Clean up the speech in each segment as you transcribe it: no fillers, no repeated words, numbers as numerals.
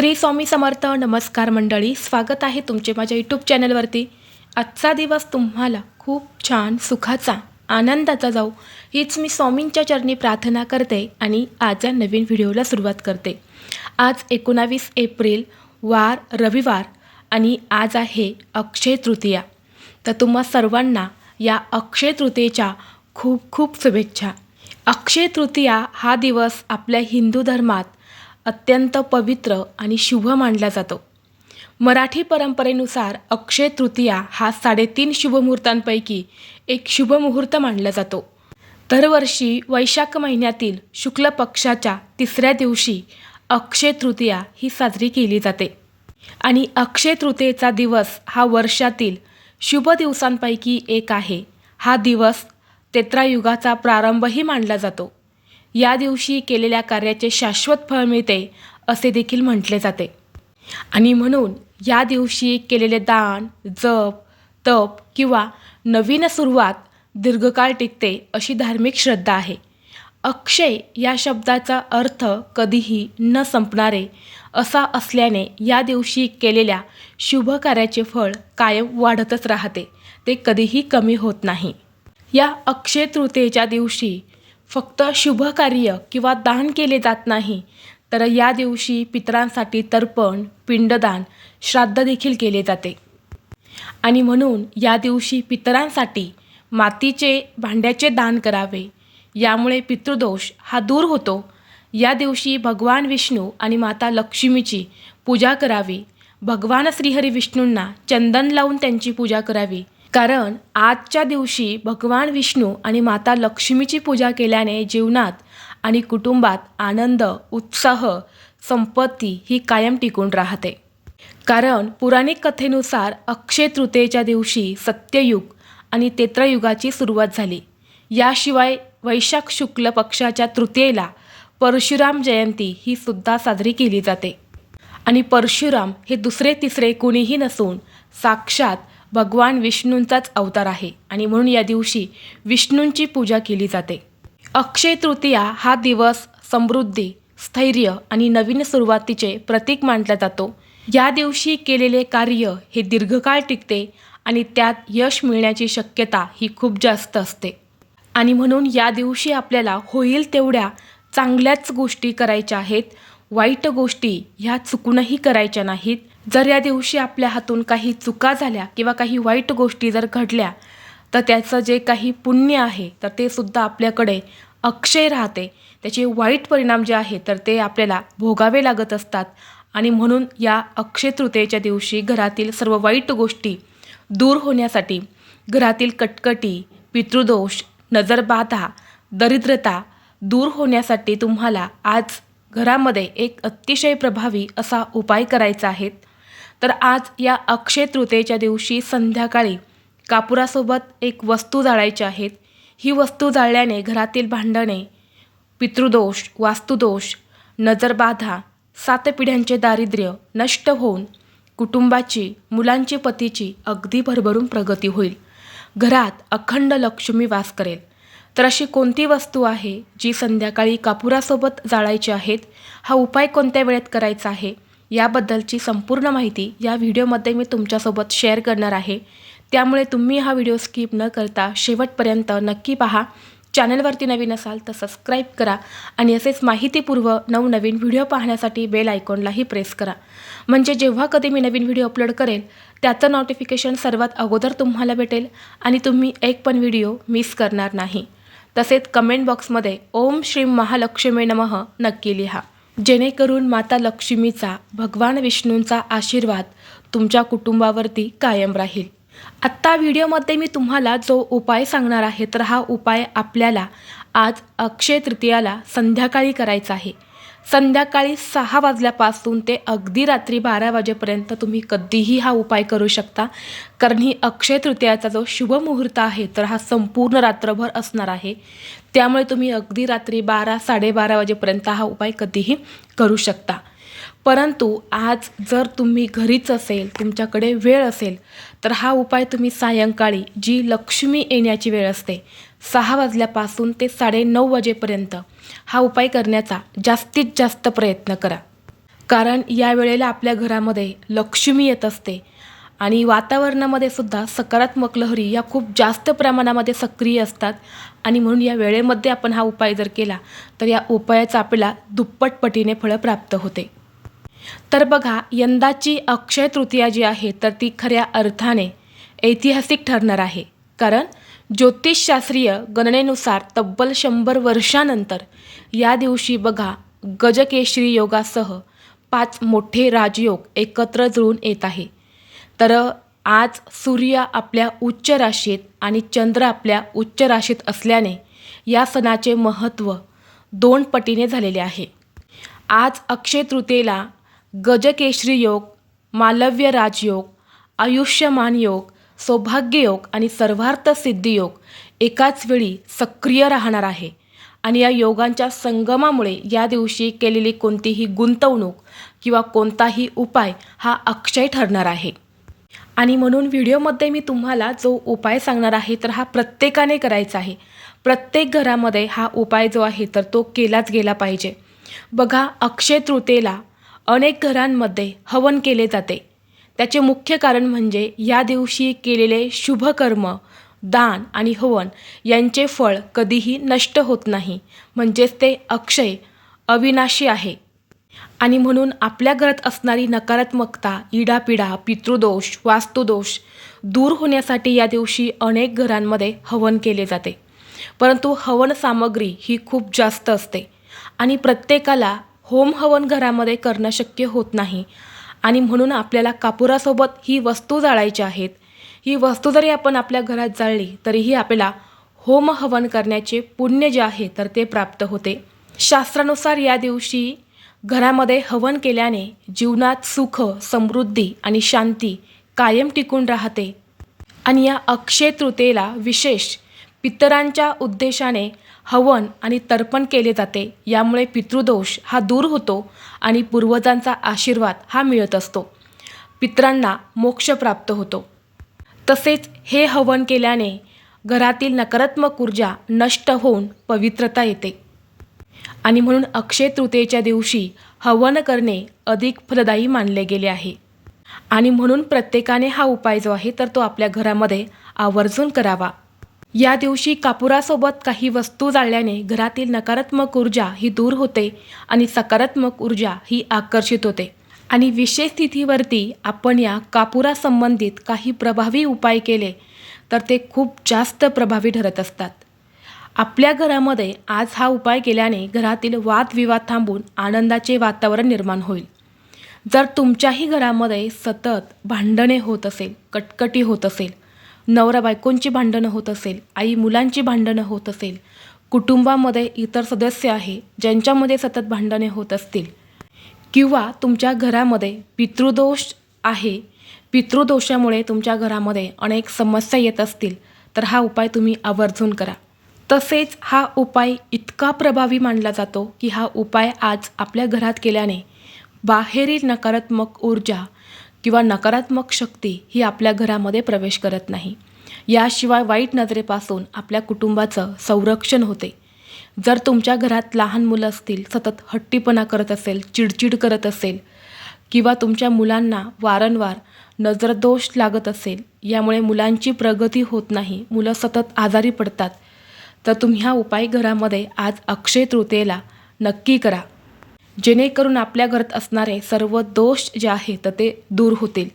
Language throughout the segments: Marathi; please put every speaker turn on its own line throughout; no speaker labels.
श्री स्वामी समर्थ. नमस्कार मंडळी, स्वागत आहे तुमचे माझ्या यूट्यूब चॅनलवरती. आजचा दिवस तुम्हाला खूप छान सुखाचा आनंदाचा जाऊ हीच मी स्वामींच्या चरणी प्रार्थना करते आणि आज या नवीन व्हिडिओला सुरुवात करते. आज 19 एप्रिल वार रविवार आणि आज आहे अक्षय तृतीया. तर तुम्हा सर्वांना या अक्षय तृतीयेच्या खूप खूप शुभेच्छा. अक्षय तृतीया हा दिवस आपल्या हिंदू धर्मात अत्यंत पवित्र आणि शुभ मानला जातो. मराठी परंपरेनुसार अक्षय तृतीया हा 3.5 शुभमुहूर्तांपैकी एक शुभमुहूर्त मानला जातो. दरवर्षी वैशाख महिन्यातील शुक्ल पक्षाच्या 3ऱ्या दिवशी अक्षय तृतीया ही साजरी केली जाते आणि अक्षय तृतीयेचा दिवस हा वर्षातील शुभ दिवसांपैकी एक आहे. हा दिवस त्रेतायुगाचा प्रारंभही मानला जातो. या दिवशी केलेल्या कार्याचे शाश्वत फळ मिळते असे देखील म्हटले जाते आणि म्हणून या दिवशी केलेले दान, जप, तप किंवा नवीन सुरुवात दीर्घकाळ टिकते अशी धार्मिक श्रद्धा आहे. अक्षय या शब्दाचा अर्थ कधीही न संपणारे असा असल्याने या दिवशी केलेल्या शुभ कार्याचे फळ कायम वाढतच राहते, ते कधीही कमी होत नाही. या अक्षय तृतीयेच्या दिवशी फक्त शुभ कार्य किंवा दान केले जात नाही, तर या दिवशी पितरांसाठी तर्पण, पिंडदान, श्राद्ध देखील केले जाते आणि म्हणून या दिवशी पितरांसाठी मातीचे भांड्याचे दान करावे. यामुळे पितृदोष हा दूर होतो. या दिवशी भगवान विष्णू आणि माता लक्ष्मीची पूजा करावी. भगवान श्रीहरी विष्णूंना चंदन लावून त्यांची पूजा करावी, कारण आजच्या दिवशी भगवान विष्णू आणि माता लक्ष्मीची पूजा केल्याने जीवनात आणि कुटुंबात आनंद, उत्साह, संपत्ती ही कायम टिकून राहते. कारण पौराणिक कथेनुसार अक्षय तृतीयेच्या दिवशी सत्ययुग आणि त्रेतायुगाची सुरुवात झाली. याशिवाय वैशाख शुक्ल पक्षाच्या तृतीयेला परशुराम जयंती ही सुद्धा साजरी केली जाते आणि परशुराम हे दुसरे तिसरे कोणीही नसून साक्षात भगवान विष्णूंचाच अवतार आहे आणि म्हणून या दिवशी विष्णूंची पूजा केली जाते. अक्षय तृतीया हा दिवस समृद्धी, स्थैर्य आणि नवीन सुरुवातीचे प्रतीक मानला जातो. या दिवशी केलेले कार्य हे दीर्घकाळ टिकते आणि त्यात यश मिळण्याची शक्यता ही खूप जास्त असते आणि म्हणून या दिवशी आपल्याला होईल तेवढ्या चांगल्याच गोष्टी करायच्या आहेत. वाईट गोष्टी ह्या चुकूनही करायच्या नाहीत. जर या दिवशी आपल्या हातून काही चुका झाल्या किंवा काही वाईट गोष्टी जर घडल्या, तर त्याचं जे काही पुण्य आहे तर ते सुद्धा आपल्याकडे अक्षय राहते. त्याचे वाईट परिणाम जे आहे तर ते आपल्याला भोगावे लागत असतात आणि म्हणून या अक्षय तृतीयेच्या दिवशी घरातील सर्व वाईट गोष्टी दूर होण्यासाठी, घरातील कटकटी, पितृदोष, नजरबाधा, दरिद्रता दूर होण्यासाठी तुम्हाला आज घरामध्ये एक अतिशय प्रभावी असा उपाय करायचा आहे. तर आज या अक्षय तृतीयेच्या दिवशी संध्याकाळी कापुरासोबत एक वस्तू जाळायची आहेत. ही वस्तू जाळल्याने घरातील भांडणे, पितृदोष, वास्तुदोष, नजरबाधा, 7 पिढ्यांचे दारिद्र्य नष्ट होऊन कुटुंबाची, मुलांची, पतीची अगदी भरभरून प्रगती होईल. घरात अखंड लक्ष्मी वास करेल. तर अशी कोणती वस्तू आहे जी संध्याकाळी कापुरासोबत जाळायची आहेत? हा उपाय कोणत्या वेळेत करायचा आहे याबद्दलची संपूर्ण माहिती या व्हिडिओमध्ये मी तुमच्यासोबत शेअर करणार आहे. त्यामुळे तुम्ही हा व्हिडिओ स्किप न करता शेवटपर्यंत नक्की पहा. चॅनलवरती नवीन असाल तर सबस्क्राईब करा आणि असेच माहितीपूर्व नवनवीन व्हिडिओ पाहण्यासाठी बेल आयकॉनलाही प्रेस करा. म्हणजे जेव्हा कधी मी नवीन व्हिडिओ अपलोड करेल त्याचं नोटिफिकेशन सर्वात अगोदर तुम्हाला भेटेल आणि तुम्ही एक पण व्हिडिओ मिस करणार नाही. तसेच कमेंट बॉक्समध्ये ओम श्री महालक्ष्मी नमः नक्की लिहा, जेणेकरून माता लक्ष्मीचा, भगवान विष्णूंचा आशीर्वाद तुमच्या कुटुंबावरती कायम राहील. आत्ता व्हिडिओमध्ये मी तुम्हाला जो उपाय सांगणार आहे तर हा उपाय आपल्याला आज अक्षय तृतीयाला संध्याकाळी करायचा आहे. संध्याकाळी 6 वाजल्यापासून ते अगदी रात्री 12 वाजेपर्यंत तुम्ही कधीही हा उपाय करू शकता, कारण ही अक्षय तृतीयाचा जो शुभ मुहूर्त आहे तर हा संपूर्ण रात्रभर असणार आहे. त्यामुळे तुम्ही अगदी रात्री 12, 12:30 वाजेपर्यंत हा उपाय कधीही करू शकता. परंतु आज जर तुम्ही घरीच असेल, तुमच्याकडे वेळ असेल, तर हा उपाय तुम्ही सायंकाळी जी लक्ष्मी येण्याची वेळ असते 6 वाजल्यापासून ते 9:30 वाजेपर्यंत हा उपाय करण्याचा जास्तीत जास्त प्रयत्न करा. कारण या वेळेला आपल्या घरामध्ये लक्ष्मी येत असते आणि वातावरणामध्ये सुद्धा सकारात्मक लहरी या खूप जास्त प्रमाणामध्ये सक्रिय असतात आणि म्हणून या वेळेमध्ये आपण हा उपाय जर केला तर या उपायाचा आपल्याला दुप्पट पटीने फळं प्राप्त होते. तर बघा, यंदाची अक्षय तृतीया जी आहे तर ती खऱ्या अर्थाने ऐतिहासिक ठरणार आहे. कारण ज्योतिषशास्त्रीय गणनेनुसार तब्बल 100 वर्षानंतर या दिवशी बघा गजकेशरी योगासह 5 मोठे राजयोग एकत्र जुळून येत आहे. तर आज सूर्य आपल्या उच्च राशीत आणि चंद्र आपल्या उच्च राशीत असल्याने या सणाचे महत्त्व 2 पटीने झालेले आहे. आज अक्षय तृतीयेला गजकेशरी योग, मालव्य राजयोग, आयुष्यमान योग, सौभाग्य योग आणि सर्वार्थ सिद्धी योग एकाच वेळी सक्रिय राहणार आहे. आणि या योगांच्या संगमामुळे या दिवशी केलेली कोणतीही गुंतवणूक किंवा कोणताही उपाय हा अक्षय ठरणार आहे. आणि म्हणून व्हिडिओमध्ये मी तुम्हाला जो उपाय सांगणार आहे तर हा प्रत्येकाने करायचा आहे. प्रत्येक घरामध्ये हा उपाय जो आहे तर तो केलाच गेला पाहिजे. बघा, अक्षय तृतीयेला अनेक घरांमध्ये हवन केले जाते. त्याचे मुख्य कारण म्हणजे या दिवशी केलेले शुभकर्म, दान आणि हवन यांचे फळ कधीही नष्ट होत नाही, म्हणजेच ते अक्षय अविनाशी आहे. आणि म्हणून आपल्या घरात असणारी नकारात्मकता, इडापिडा, पितृदोष, वास्तुदोष दूर होण्यासाठी या दिवशी अनेक घरांमध्ये हवन केले जाते. परंतु हवन सामग्री ही खूप जास्त असते आणि प्रत्येकाला होम हवन घरामध्ये करणं शक्य होत नाही. आणि म्हणून आपल्याला कापुरासोबत ही वस्तू जाळायची आहेत. ही वस्तू जरी आपण आपल्या घरात जाळली तरीही आपल्याला होम हवन करण्याचे पुण्य जे आहे तर ते प्राप्त होते. शास्त्रानुसार या दिवशी घरामध्ये हवन केल्याने जीवनात सुख, समृद्धी आणि शांती कायम टिकून राहते. आणि या अक्षय तृतीयेला विशेष पितरांच्या उद्देशाने हवन आणि तर्पण केले जाते. यामुळे पितृदोष हा दूर होतो आणि पूर्वजांचा आशीर्वाद हा मिळत असतो. पितरांना मोक्ष प्राप्त होतो. तसेच हे हवन केल्याने घरातील नकारात्मक ऊर्जा नष्ट होऊन पवित्रता येते. आणि म्हणून अक्षय तृतीयेच्या दिवशी हवन करणे अधिक फलदायी मानले गेले आहे. आणि म्हणून प्रत्येकाने हा उपाय जो आहे तर तो आपल्या घरामध्ये आवर्जून करावा. या दिवशी कापुरासोबत काही वस्तू जाळल्याने घरातील नकारात्मक ऊर्जा ही दूर होते आणि सकारात्मक ऊर्जा ही आकर्षित होते. आणि विशेष तिथीवरती आपण या कापुरासंबंधित काही प्रभावी उपाय केले तर ते खूप जास्त प्रभावी ठरत असतात. आपल्या घरामध्ये आज हा उपाय केल्याने घरातील वादविवाद थांबून आनंदाचे वातावरण निर्माण होईल. जर तुमच्याही घरामध्ये सतत भांडणे होत असेल, कटकटी होत असेल, नवरा बायकोंची भांडणं होत असेल, आई मुलांची भांडणं होत असेल, कुटुंबामध्ये इतर सदस्य आहे ज्यांच्यामध्ये सतत भांडणे होत असतील, किंवा तुमच्या घरामध्ये पितृदोष आहे, पितृदोषामुळे तुमच्या घरामध्ये अनेक समस्या येत असतील तर हा उपाय तुम्ही आवर्जून करा. तसेच हा उपाय इतका प्रभावी मानला जातो की हा उपाय आज आपल्या घरात केल्याने बाहेरील नकारात्मक ऊर्जा किंवा नकारात्मक शक्ती ही आपल्या घरामध्ये प्रवेश करत नाही. याशिवाय वाईट नजरेपासून आपल्या कुटुंबाचं संरक्षण होते. जर तुमच्या घरात लहान मुलं असतील, सतत हट्टीपणा करत असेल, चिडचिड करत असेल किंवा तुमच्या मुलांना वारंवार नजरदोष लागत असेल, यामुळे मुलांची प्रगती होत नाही, मुलं सतत आजारी पडतात, तर तुम्ही हा उपाय घरामध्ये आज अक्षय तृतीयेला नक्की करा. जेणेकरून आपल्या घरात असणारे सर्व दोष जे आहेत तर ते दूर होतील.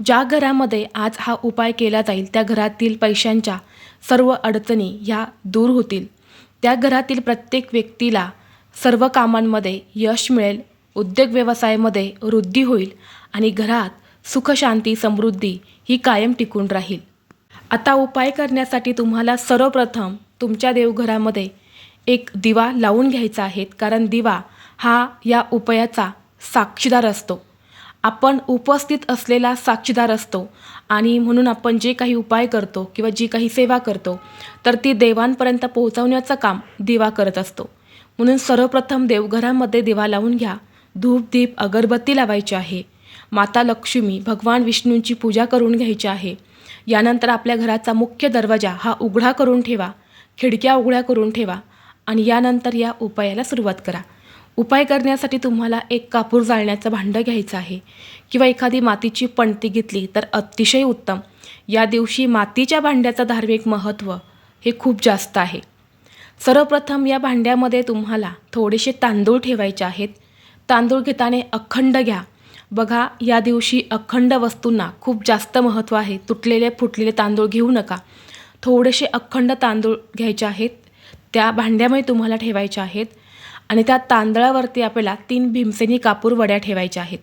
ज्या घरामध्ये आज हा उपाय केला जाईल त्या घरातील पैशांच्या सर्व अडचणी ह्या दूर होतील. त्या घरातील प्रत्येक व्यक्तीला सर्व कामांमध्ये यश मिळेल, उद्योग व्यवसायामध्ये वृद्धी होईल आणि घरात सुख, शांती, समृद्धी ही कायम टिकून राहील. आता उपाय करण्यासाठी तुम्हाला सर्वप्रथम तुमच्या देवघरामध्ये एक दिवा लावून घ्यायचा आहे. कारण दिवा हा या उपायाचा साक्षीदार असतो. आपण उपस्थित असलेला साक्षीदार असतो आणि म्हणून आपण जे काही उपाय करतो किंवा जी काही सेवा करतो तर ती देवांपर्यंत पोहोचवण्याचं काम दिवा करत असतो. म्हणून सर्वप्रथम देवघरामध्ये दिवा लावून घ्या. धूप, दीप, अगरबत्ती लावायची आहे. माता लक्ष्मी, भगवान विष्णूंची पूजा करून घ्यायची आहे. यानंतर आपल्या घराचा मुख्य दरवाजा हा उघडा करून ठेवा, खिडक्या उघड्या करून ठेवा आणि यानंतर या उपायाला सुरुवात करा. उपाय करण्यासाठी तुम्हाला एक कापूर जाळण्याचं भांडं घ्यायचं आहे किंवा एखादी मातीची पणती घेतली तर अतिशय उत्तम. या दिवशी मातीच्या भांड्याचं धार्मिक महत्त्व हे खूप जास्त आहे. सर्वप्रथम या भांड्यामध्ये तुम्हाला थोडेसे तांदूळ ठेवायचे आहेत. तांदूळ घेताना अखंड घ्या. बघा, या दिवशी अखंड वस्तूंना खूप जास्त महत्त्व आहे. तुटलेले फुटलेले तांदूळ घेऊ नका. थोडेसे अखंड तांदूळ घ्यायचे आहेत, त्या भांड्यामध्ये तुम्हाला ठेवायचे आहेत आणि त्या तांदळावरती आपल्याला 3 भीमसेनी कापूर वड्या ठेवायच्या आहेत.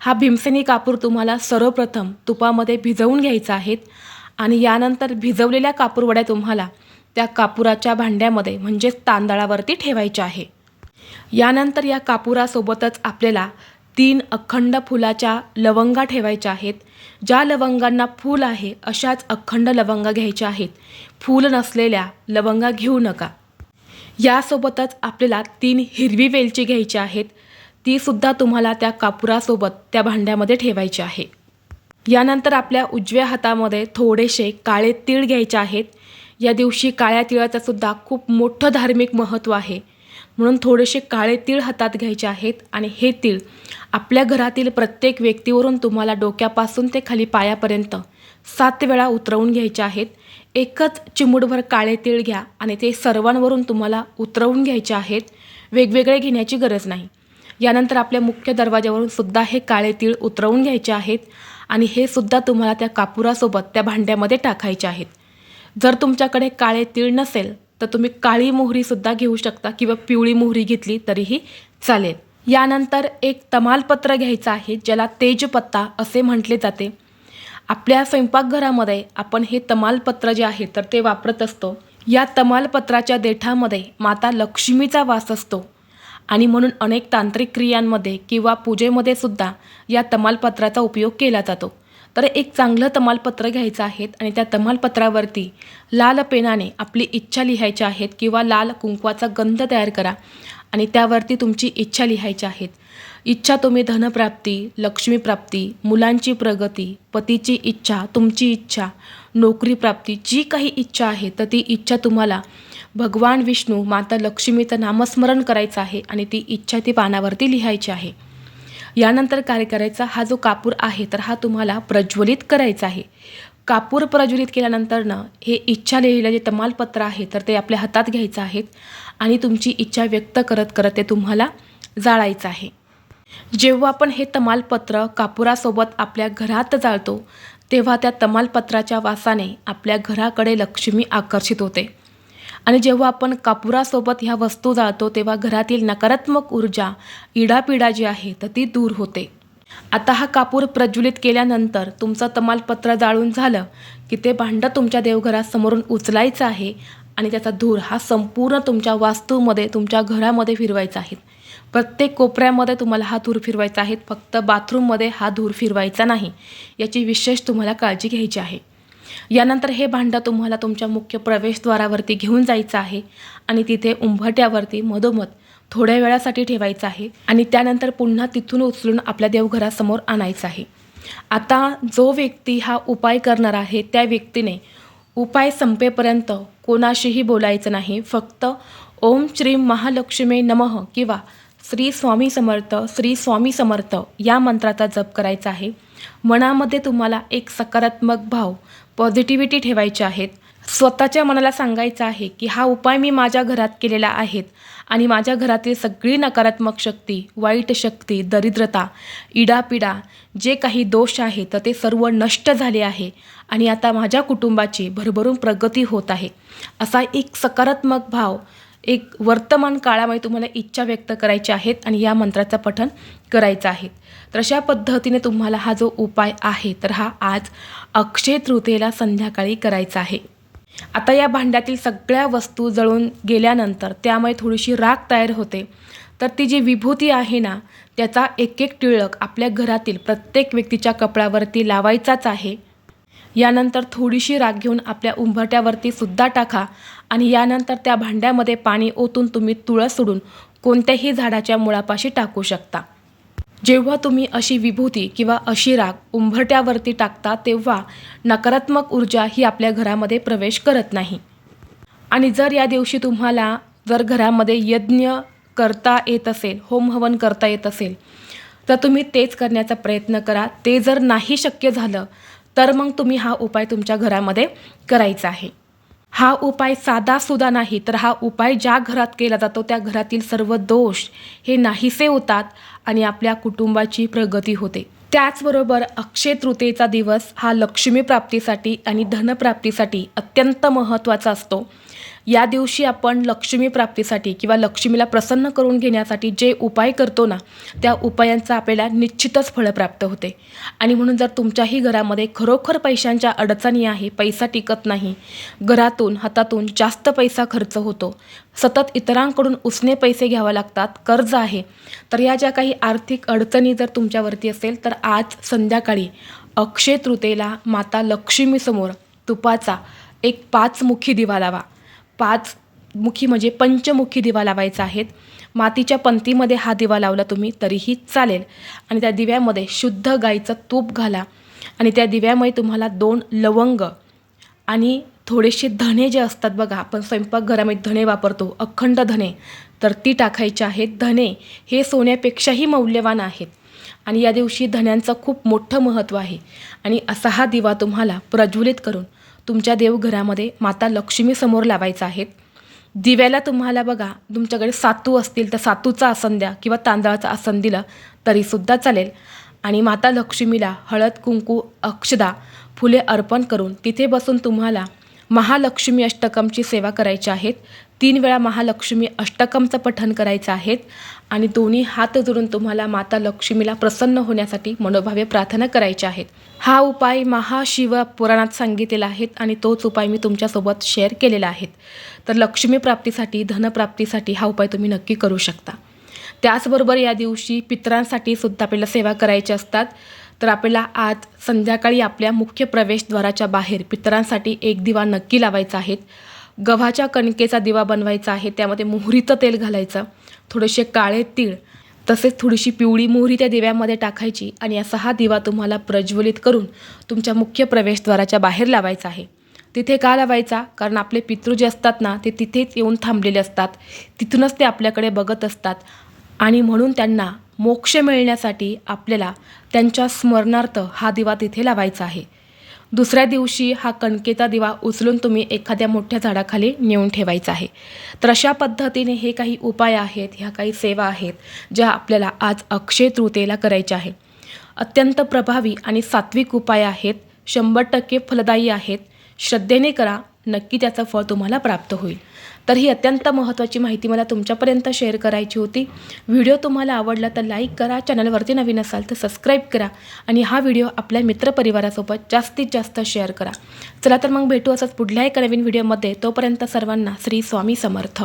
हा भीमसेनी कापूर तुम्हाला सर्वप्रथम तुपामध्ये भिजवून घ्यायचा आहेत आणि यानंतर भिजवलेल्या कापूर वड्या तुम्हाला त्या कापुराच्या भांड्यामध्ये म्हणजेच तांदळावरती ठेवायच्या आहे. यानंतर या कापुरासोबतच आपल्याला 3 अखंड फुलाच्या लवंगा ठेवायच्या आहेत. ज्या लवंगांना फूल आहे अशाच अखंड लवंगा घ्यायच्या आहेत. फूल नसलेल्या लवंगा घेऊ नका. यासोबतच आपल्याला 3 हिरवी वेलची घ्यायची आहेत. तीसुद्धा तुम्हाला त्या कापुरासोबत त्या भांड्यामध्ये ठेवायची आहे. यानंतर आपल्या उजव्या हातामध्ये थोडेसे काळे तीळ घ्यायचे आहेत. या दिवशी काळ्या तिळाचं सुद्धा खूप मोठं धार्मिक महत्त्व आहे, म्हणून थोडेसे काळे तीळ हातात घ्यायचे आहेत आणि हे तीळ आपल्या घरातील प्रत्येक व्यक्तीवरून तुम्हाला डोक्यापासून ते खाली पायापर्यंत 7 वेळा उतरवून घ्यायचे आहेत. एकच चिमूटभर काळे तीळ घ्या आणि ते सर्वांवरून तुम्हाला उतरवून घ्यायचे आहेत. वेगवेगळे घेण्याची गरज नाही. यानंतर आपल्या मुख्य दरवाजावरून सुद्धा हे काळे तीळ उतरवून घ्यायचे आहेत आणि हे सुद्धा तुम्हाला त्या कापुरासोबत त्या भांड्यामध्ये टाकायचे आहेत. जर तुमच्याकडे काळे तीळ नसेल तर तुम्ही काळी मोहरीसुद्धा घेऊ शकता किंवा पिवळी मोहरी घेतली तरीही चालेल. यानंतर एक तमालपत्र घ्यायचं आहे, ज्याला तेजपत्ता असे म्हटले जाते. आपल्या स्वयंपाकघरामध्ये आपण हे तमालपत्र जे आहे तर ते वापरत असतो. या तमालपत्राच्या देठामध्ये माता लक्ष्मीचा वास असतो आणि म्हणून अनेक तांत्रिक क्रियांमध्ये किंवा पूजेमध्ये सुद्धा या तमालपत्राचा उपयोग केला जातो. तर एक चांगलं तमालपत्र घ्यायचं आहे आणि त्या तमालपत्रावरती लाल पेनाने आपली इच्छा लिहायची आहेत किंवा लाल कुंकवाचा गंध तयार करा आणि त्यावरती तुमची इच्छा लिहायची आहेत. इच्छा तुम्ही धनप्राप्ती, लक्ष्मीप्राप्ती, मुलांची प्रगती, पतीची इच्छा, तुमची इच्छा, नोकरी प्राप्ती, जी काही इच्छा आहे तर ती इच्छा तुम्हाला भगवान विष्णू, माता लक्ष्मीचं नामस्मरण करायचं आहे आणि ती इच्छा ती पानावरती लिहायची आहे. यानंतर काय करायचा, हा जो कापूर आहे तर हा तुम्हाला प्रज्वलित करायचा आहे. कापूर प्रज्वलित केल्यानंतर हे इच्छा लिहिलेलं जे तमालपत्र आहे तर ते आपल्या हातात घ्यायचं आहे आणि तुमची इच्छा व्यक्त करत करत ते तुम्हाला जाळायचं आहे. जेव्हा आपण हे तमालपत्र कापुरासोबत आपल्या घरात जाळतो तेव्हा त्या तमालपत्राच्या वासाने आपल्या घराकडे लक्ष्मी आकर्षित होते आणि जेव्हा आपण कापुरासोबत ह्या वस्तू जाळतो तेव्हा घरातील नकारात्मक ऊर्जा, इडापिडा जी आहे तर ती दूर होते. आता हा कापूर प्रज्वलित केल्यानंतर तुमचं तमालपत्र जाळून झालं की ते भांडं तुमच्या देवघरासमोरून उचलायचं आहे आणि त्याचा धूर हा संपूर्ण तुमच्या वास्तूमध्ये, तुमच्या घरामध्ये फिरवायचा आहे. प्रत्येक कोपऱ्यामध्ये तुम्हाला हा धूर फिरवायचा आहे. फक्त बाथरूममध्ये हा धूर फिरवायचा नाही, याची विशेष तुम्हाला काळजी घ्यायची आहे. यानंतर हे भांडं तुम्हाला तुमच्या मुख्य प्रवेशद्वारावरती घेऊन जायचं आहे आणि तिथे उंबरठ्यावरती मधोमध थोड्या वेळासाठी ठेवायचं आहे आणि त्यानंतर पुन्हा तिथून उचलून आपल्या देवघरासमोर आणायचं आहे. आता जो व्यक्ती हा उपाय करणार आहे त्या व्यक्तीने उपाय संपेपर्यंत कोणाशीही बोलायचं नाही. फक्त ओम श्री महालक्ष्मी नमः किंवा श्री स्वामी समर्थ, श्री स्वामी समर्थ या मंत्राचा जप करायचा आहे. मनामध्ये तुम्हाला एक सकारात्मक भाव, पॉझिटिव्हिटी ठेवायची आहेत. स्वतःच्या मनाला सांगायचं आहे की हा उपाय मी माझ्या घरात केलेला आहे आणि माझ्या घरातील सगळी नकारात्मक शक्ती, वाईट शक्ती, दरिद्रता, इडापिडा, जे काही दोष आहे तर ते सर्व नष्ट झाले आहे आणि आता माझ्या कुटुंबाची भरभरून प्रगती होत आहे. असा एक सकारात्मक भाव, एक वर्तमान काळामध्ये तुम्हाला इच्छा व्यक्त करायची आहेत आणि या मंत्राचं पठण करायचं आहे. तर अशा पद्धतीने तुम्हाला हा जो उपाय आहे तर हा आज अक्षय तृतीयेला संध्याकाळी करायचा आहे. आता या भांड्यातील सगळ्या वस्तू जळून गेल्यानंतर त्यामुळे थोडीशी राख तयार होते. तर ती जी विभूती आहे ना त्याचा एक एक टिळक आपल्या घरातील प्रत्येक व्यक्तीच्या कपड्यावरती लावायचाच आहे. यानंतर थोडीशी राख घेऊन आपल्या उंबरठ्यावरती सुद्धा टाका आणि यानंतर त्या भांड्यामध्ये पाणी ओतून तुम्ही तुळस सोडून कोणत्याही झाडाच्या मुळापाशी टाकू शकता. जेव्हा तुम्ही अशी विभूती किंवा अशी राख उंबरठ्यावरती टाकता तेव्हा नकारात्मक ऊर्जा ही आपल्या घरामध्ये प्रवेश करत नाही. आणि जर या दिवशी तुम्हाला जर घरामध्ये यज्ञ करता येत असेल, होम हवन करता येत असेल तर तुम्ही तेच करण्याचा प्रयत्न करा. ते जर नाही शक्य झालं तर मग तुम्ही हा उपाय तुमच्या घरामध्ये करायचा आहे. हा उपाय साधासुद्धा नाही, तर हा उपाय ज्या घरात केला जातो त्या घरातील सर्व दोष हे नाहीसे होतात आणि आपल्या कुटुंबाची प्रगती होते. त्याचबरोबर अक्षय तृतीयेचा दिवस हा लक्ष्मी प्राप्तीसाठी आणि धनप्राप्तीसाठी अत्यंत महत्त्वाचा असतो. या दिवशी आपण लक्ष्मी प्राप्तीसाठी किंवा लक्ष्मीला प्रसन्न करून घेण्यासाठी जे उपाय करतो ना, त्या उपायांचा आपल्याला निश्चितच फळ प्राप्त होते. आणि म्हणून जर तुमच्याही घरामध्ये खरोखर पैशांच्या अडचणी आहे, पैसा टिकत नाही, घरातून हातातून जास्त पैसा खर्च होतो, सतत इतरांकडून उसने पैसे घ्यावे लागतात, कर्ज आहे, तर या ज्या काही आर्थिक अडचणी जर तुमच्यावरती असेल तर आज संध्याकाळी अक्षय तृतीयेला माता लक्ष्मीसमोर तुपाचा एक 5 मुखी दिवा लावा. 5 मुखी म्हणजे पंचमुखी दिवा लावायचा आहे. मातीच्या पंतीमध्ये हा दिवा लावला तुम्ही तरीही चालेल आणि त्या दिव्यामध्ये शुद्ध गाईचं तूप घाला आणि त्या दिव्यामध्ये तुम्हाला 2 लवंग आणि थोडेसे धणे जे असतात बघा, आपण स्वयंपाकघरामध्ये धणे वापरतो, अखंड धणे, तर ती टाकायची आहेत. धणे हे सोन्यापेक्षाही मौल्यवान आहेत आणि या दिवशी धण्यांचं खूप मोठं महत्त्व आहे. आणि असा हा दिवा तुम्हाला प्रज्वलित करून तुमच्या देवघरामध्ये माता लक्ष्मीसमोर लावायचा आहे. दिव्याला तुम्हाला बघा, तुमच्याकडे सातू असतील तर सातूचा आसन द्या किंवा तांदळाचा आसन दिलं तरीसुद्धा चालेल. आणि माता लक्ष्मीला हळद, कुंकू, अक्षदा, फुले अर्पण करून तिथे बसून तुम्हाला महालक्ष्मी अष्टकमची सेवा करायची आहेत. 3 वेळा महालक्ष्मी अष्टकमचं पठण करायचं आहे आणि दोन्ही हात जोडून तुम्हाला माता लक्ष्मीला प्रसन्न होण्यासाठी मनोभावे प्रार्थना करायच्या आहेत. हा उपाय महाशिव पुराणात सांगितलेला आहे आणि तोच उपाय मी तुमच्यासोबत शेअर केलेला आहे. तर लक्ष्मी प्राप्तीसाठी, धनप्राप्तीसाठी हा उपाय तुम्ही नक्की करू शकता. त्याचबरोबर या दिवशी पितरांसाठी सुद्धा आपल्याला सेवा करायच्या असतात. तर आपल्याला आज संध्याकाळी आपल्या मुख्य प्रवेशद्वाराच्या बाहेर पितरांसाठी एक दिवा नक्की लावायचा आहे. गव्हाच्या कणकेचा दिवा बनवायचा आहे, त्यामध्ये मोहरीचं तेल घालायचं, थोडेसे काळे तीळ तसेच थोडीशी पिवळी मोहरी त्या दिव्यामध्ये टाकायची आणि असा हा दिवा तुम्हाला प्रज्वलित करून तुमच्या मुख्य प्रवेशद्वाराच्या बाहेर लावायचा आहे. तिथे का लावायचा? कारण आपले पितृ जे असतात ना, ते तिथेच येऊन थांबलेले असतात, तिथूनच ते आपल्याकडे बघत असतात आणि म्हणून त्यांना मोक्ष मिळण्यासाठी आपल्याला त्यांच्या स्मरणार्थ हा दिवा तिथे लावायचा आहे. दुसऱ्या दिवशी हा कणकेचा दिवा उचलून तुम्ही एखाद्या मोठ्या झाडाखाली नेऊन ठेवायचा आहे. तर अशा पद्धतीने हे काही उपाय आहेत, ह्या काही सेवा आहेत ज्या आपल्याला आज अक्षय तृतीयेला करायच्या आहे. अत्यंत प्रभावी आणि सात्विक उपाय आहेत, 100% फलदायी आहेत. श्रद्धेने करा, नक्की त्याचं फळ तुम्हाला प्राप्त होईल. तर ही अत्यंत महत्त्वाची माहिती मला तुमच्यापर्यंत शेअर करायची होती. व्हिडिओ तुम्हाला आवडला तर लाईक करा, चॅनलवरती नवीन असाल तर सबस्क्राईब करा आणि हा व्हिडिओ आपल्या मित्रपरिवारासोबत जास्तीत जास्त शेअर करा. चला तर मग भेटू असंच पुढल्या एका नवीन व्हिडिओमध्ये. तोपर्यंत सर्वांना श्री स्वामी समर्थ.